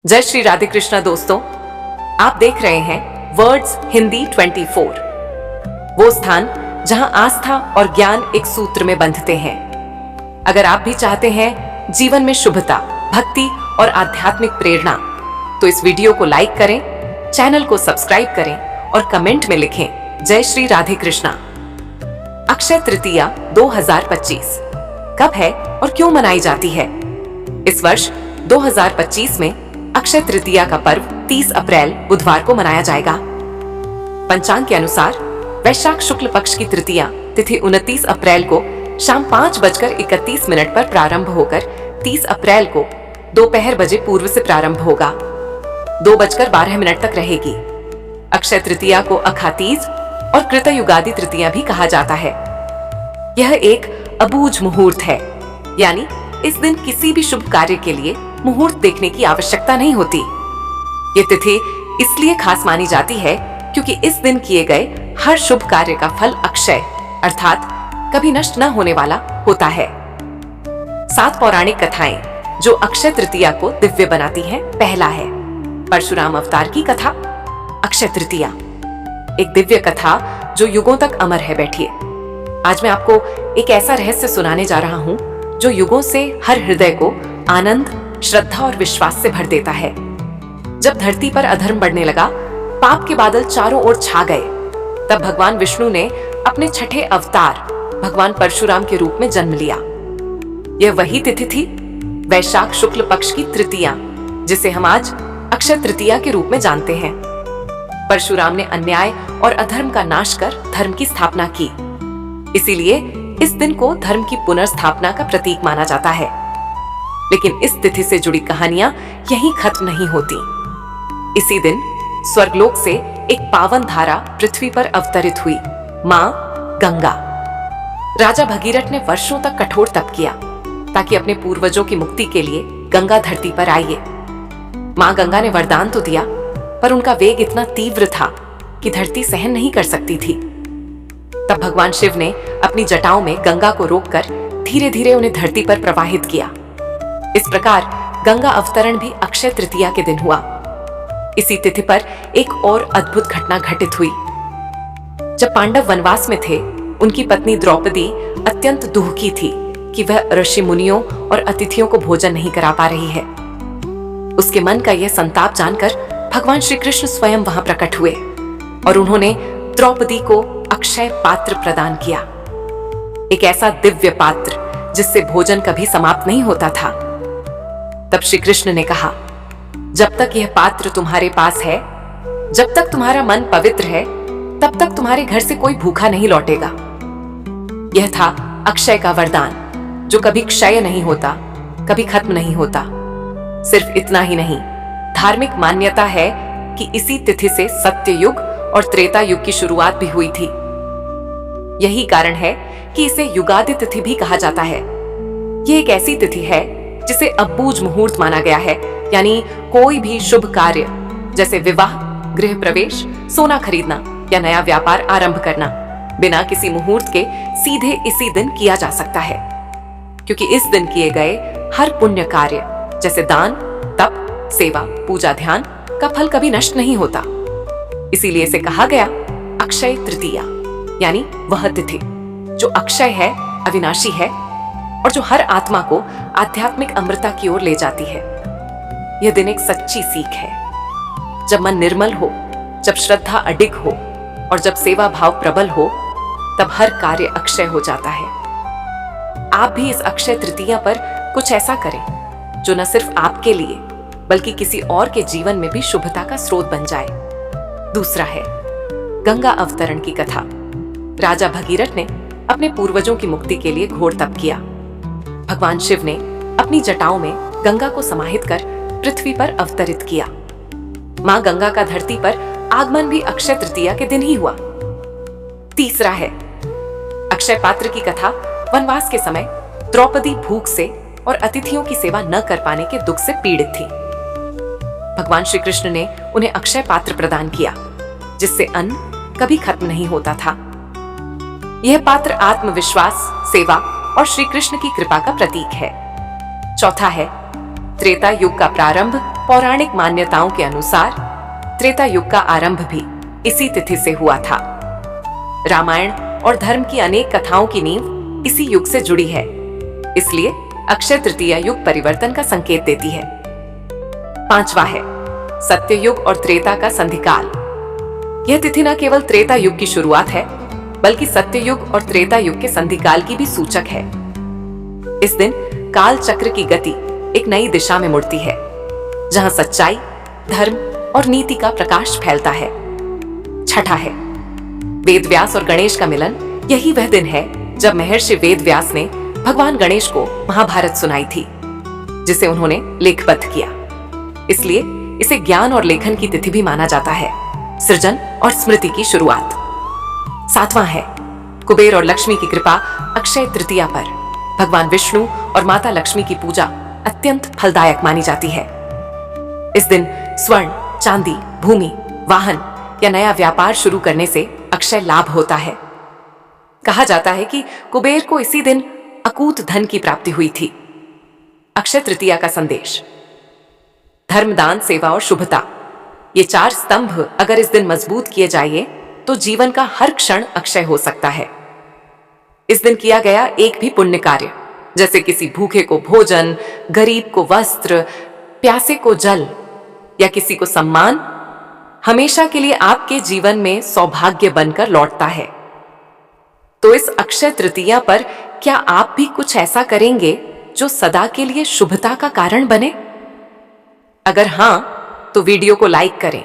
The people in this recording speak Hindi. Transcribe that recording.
जय श्री राधे कृष्णा दोस्तों, आप देख रहे हैं वर्ड्स हिंदी 24, वो स्थान जहां आस्था और ज्ञान एक सूत्र में बंधते हैं। अगर आप भी चाहते हैं जीवन में शुभता, भक्ति और आध्यात्मिक प्रेरणा, तो इस वीडियो को लाइक करें, चैनल को सब्सक्राइब करें और कमेंट में लिखें जय श्री राधे कृष्णा। अक्षय तृतीया 2025 कब है और क्यों मनाई जाती है? इस वर्ष 2025 में अक्षय तृतीया का पर्व 30 अप्रैल बुधवार को मनाया जाएगा। पंचांग के अनुसार वैशाख शुक्ल पक्ष की तृतीया तिथि 29 अप्रैल को शाम 5:31 पर प्रारंभ होकर 30 अप्रैल को दोपहर बजे पूर्व से प्रारंभ होगा, 2:12 तक रहेगी। अक्षय तृतीया को अखातीज और कृतयुगादि तृतीया भी कहा जाता है। यह एक अबूझ मुहूर्त है, यानी इस दिन किसी भी शुभ कार्य के लिए मुहूर्त देखने की आवश्यकता नहीं होती। ये तिथि इसलिए खास मानी जाती है क्योंकि इस दिन किए गए हर शुभ कार्य का फल अक्षय अर्थात कभी नष्ट न होने वाला होता है। 7 पौराणिक कथाएं जो अक्षय तृतीया को दिव्य बनाती हैं। पहला है परशुराम अवतार की कथा, अक्षय तृतीया, एक दिव्य कथा जो युगों तक अमर है। बैठिए, आज मैं आपको एक ऐसा रहस्य सुनाने जा रहा हूं जो युगों से हर हृदय को आनंद, श्रद्धा और विश्वास से भर देता है। जब धरती पर अधर्म बढ़ने लगा, पाप के बादल चारों ओर छा गए, तब भगवान विष्णु ने अपने छठे अवतार भगवान परशुराम के रूप में जन्म लिया। यह वही तिथि थी, वैशाख शुक्ल पक्ष की तृतीया, जिसे हम आज अक्षय तृतीया के रूप में जानते हैं। परशुराम ने अन्याय और अधर्म का नाश कर धर्म की स्थापना की, इसीलिए इस दिन को धर्म की पुनर्स्थापना का प्रतीक माना जाता है। लेकिन इस तिथि से जुड़ी कहानियां यहीं खत्म नहीं होती। इसी दिन स्वर्गलोक से एक पावन धारा पृथ्वी पर अवतरित हुई, मां गंगा। राजा भगीरथ ने वर्षों तक कठोर तप किया ताकि अपने पूर्वजों की मुक्ति के लिए गंगा धरती पर आइए। मां गंगा ने वरदान तो दिया, पर उनका वेग इतना तीव्र था कि धरती सहन नहीं कर सकती थी। तब भगवान शिव ने अपनी जटाओं में गंगा को रोककर धीरे धीरे उन्हें धरती पर प्रवाहित किया। इस प्रकार गंगा अवतरण भी अक्षय तृतीया के दिन हुआ। इसी तिथि पर एक और अद्भुत घटना घटित हुई। जब पांडव वनवास में थे, उनकी पत्नी द्रौपदी अत्यंत दुखी थी कि वह ऋषि मुनियों और अतिथियों को भोजन नहीं करा पा रही है। उसके मन का यह संताप जानकर भगवान श्री कृष्ण स्वयं वहां प्रकट हुए और उन्होंने द्रौपदी को अक्षय पात्र प्रदान किया, एक ऐसा दिव्य पात्र जिससे भोजन कभी समाप्त नहीं होता था। तब श्री कृष्ण ने कहा, जब तक यह पात्र तुम्हारे पास है, जब तक तुम्हारा मन पवित्र है, तब तक तुम्हारे घर से कोई भूखा नहीं लौटेगा। यह था अक्षय का वरदान, जो कभी क्षय नहीं होता, कभी खत्म नहीं होता। सिर्फ इतना ही नहीं, धार्मिक मान्यता है कि इसी तिथि से सत्य युग और त्रेता युग की शुरुआत भी हुई थी। यही कारण है कि इसे युगादि तिथि भी कहा जाता है। यह एक ऐसी तिथि है जिसे अबूझ मुहूर्त माना गया है, यानी कोई भी शुभ कार्य जैसे विवाह, गृह प्रवेश, सोना खरीदना या नया व्यापार आरंभ करना बिना किसी मुहूर्त के सीधे इसी दिन किया जा सकता है, क्योंकि इस दिन किए गए हर पुण्य कार्य जैसे दान, तप, सेवा, पूजा, ध्यान का फल कभी नष्ट नहीं होता। इसीलिए इसे कहा गया अक्षय तृतीया, यानी वह तिथि जो अक्षय है, अविनाशी है और जो हर आत्मा को आध्यात्मिक अमृता की ओर ले जाती है। यह दिन एक सच्ची सीख है। जब मन निर्मल हो, जब श्रद्धा अडिग हो और जब सेवा भाव प्रबल हो, तब हर कार्य अक्षय हो जाता है। आप भी इस अक्षय तृतीया पर कुछ ऐसा करें जो न सिर्फ आपके लिए बल्कि किसी और के जीवन में भी शुभता का स्रोत बन जाए। दूसरा है गंगा अवतरण की कथा। राजा भगीरथ ने अपने पूर्वजों की मुक्ति के लिए घोर तप किया। भगवान शिव ने अपनी जटाओं में गंगा को समाहित कर पृथ्वी पर अवतरित किया। मां गंगा का धरती पर आगमन भी अक्षय तृतीया के दिन ही हुआ। तीसरा है अक्षय पात्र की कथा। वनवास के समय द्रौपदी भूख से और अतिथियों की सेवा न कर पाने के दुख से पीड़ित थी। भगवान श्री कृष्ण ने उन्हें अक्षय पात्र प्रदान किया, जिससे अन्न कभी खत्म नहीं होता था। यह पात्र आत्मविश्वास, सेवा और श्री कृष्ण की कृपा का प्रतीक है। चौथा है त्रेता युग का प्रारंभ पौराणिक मान्यताओं के अनुसार त्रेता युग का आरंभ भी इसी तिथि से हुआ था। रामायण और धर्म की अनेक कथाओं की नींव इसी युग से जुड़ी है, इसलिए अक्षय तृतीया युग परिवर्तन का संकेत देती है। पांचवा है सत्ययुग और त्रेता का संधिकाल। यह तिथि न केवल त्रेता युग की शुरुआत है, बल्कि सत्ययुग और त्रेता युग के संधिकाल की भी सूचक है। इस दिन काल चक्र की गति एक नई दिशा में मुड़ती है, जहां सच्चाई, धर्म और नीति का प्रकाश फैलता है। छठा है वेदव्यास और गणेश का मिलन। यही वह दिन है जब महर्षि वेदव्यास ने भगवान गणेश को महाभारत सुनाई थी, जिसे उन्होंने लेखबद्ध किया। इसलिए इसे ज्ञान और लेखन की तिथि भी माना जाता है, सृजन और स्मृति की शुरुआत। सातवां है कुबेर और लक्ष्मी की कृपा। अक्षय तृतीया पर भगवान विष्णु और माता लक्ष्मी की पूजा अत्यंत फलदायक मानी जाती है। इस दिन स्वर्ण, चांदी, भूमि, वाहन या नया व्यापार शुरू करने से अक्षय लाभ होता है। कहा जाता है कि कुबेर को इसी दिन अकूत धन की प्राप्ति हुई थी। अक्षय तृतीया का संदेश: धर्म, दान, सेवा और शुभता, ये चार स्तंभ अगर इस दिन मजबूत किए जाइए तो जीवन का हर क्षण अक्षय हो सकता है। इस दिन किया गया एक भी पुण्य कार्य, जैसे किसी भूखे को भोजन, गरीब को वस्त्र, प्यासे को जल या किसी को सम्मान, हमेशा के लिए आपके जीवन में सौभाग्य बनकर लौटता है। तो इस अक्षय तृतीया पर क्या आप भी कुछ ऐसा करेंगे जो सदा के लिए शुभता का कारण बने? अगर हां, तो वीडियो को लाइक करें,